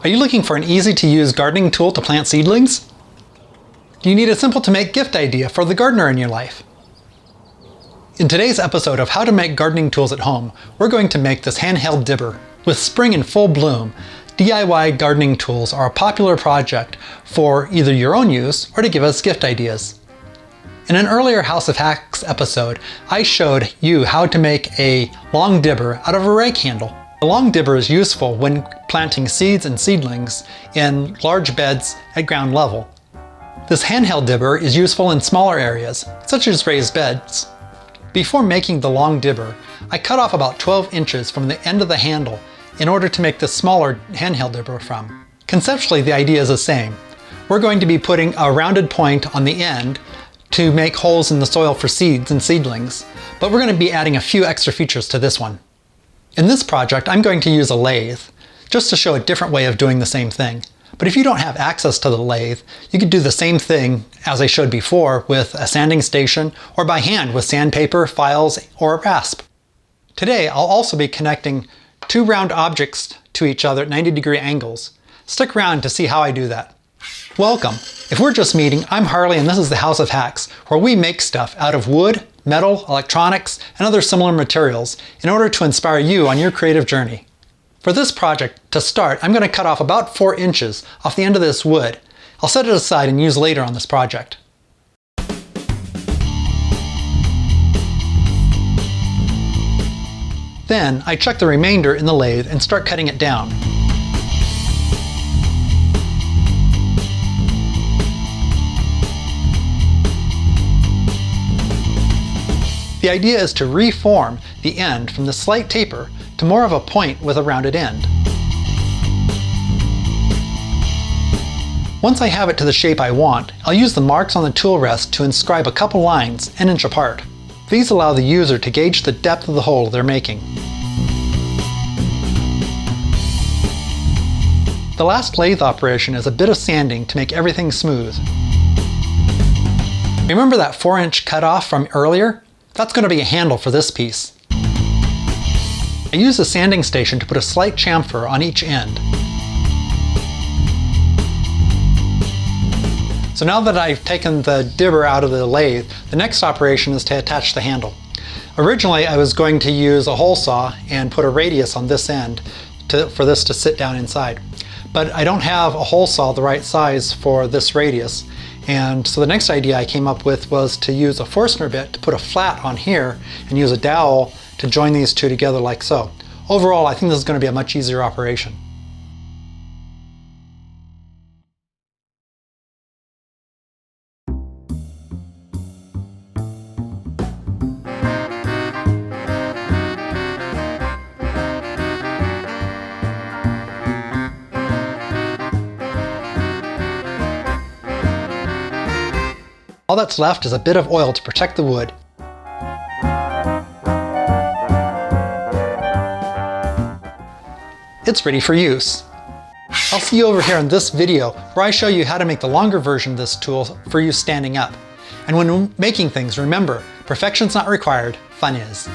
Are you looking for an easy-to-use gardening tool to plant seedlings? Do you need a simple-to-make gift idea for the gardener in your life? In today's episode of How to Make Gardening Tools at Home, we're going to make this handheld dibber. With spring in full bloom, DIY gardening tools are a popular project for either your own use or to give us gift ideas. In an earlier House of Hacks episode, I showed you how to make a long dibber out of a rake handle. The long dibber is useful when planting seeds and seedlings in large beds at ground level. This handheld dibber is useful in smaller areas, such as raised beds. Before making the long dibber, I cut off about 12 inches from the end of the handle in order to make the smaller handheld dibber from. Conceptually, the idea is the same. We're going to be putting a rounded point on the end to make holes in the soil for seeds and seedlings, but we're going to be adding a few extra features to this one. In this project, I'm going to use a lathe, just to show a different way of doing the same thing. But if you don't have access to the lathe, you could do the same thing as I showed before with a sanding station or by hand with sandpaper, files, or a rasp. Today, I'll also be connecting two round objects to each other at 90-degree angles. Stick around to see how I do that. Welcome! If we're just meeting, I'm Harley and this is the House of Hacks, where we make stuff out of wood, metal, electronics, and other similar materials in order to inspire you on your creative journey. For this project, to start, I'm going to cut off about 4 inches off the end of this wood. I'll set it aside and use later on this project. Then, I chuck the remainder in the lathe and start cutting it down. The idea is to reform the end from the slight taper to more of a point with a rounded end. Once I have it to the shape I want, I'll use the marks on the tool rest to inscribe a couple lines an inch apart. These allow the user to gauge the depth of the hole they're making. The last lathe operation is a bit of sanding to make everything smooth. Remember that 4-inch cutoff from earlier? That's going to be a handle for this piece. I use a sanding station to put a slight chamfer on each end. So now that I've taken the dibber out of the lathe, the next operation is to attach the handle. Originally, I was going to use a hole saw and put a radius on this end for this to sit down inside. But I don't have a hole saw the right size for this radius. And so the next idea I came up with was to use a Forstner bit to put a flat on here and use a dowel to join these two together like so. Overall, I think this is going to be a much easier operation. All that's left is a bit of oil to protect the wood. It's ready for use. I'll see you over here in this video where I show you how to make the longer version of this tool for use standing up. And when making things, remember, perfection's not required, fun is.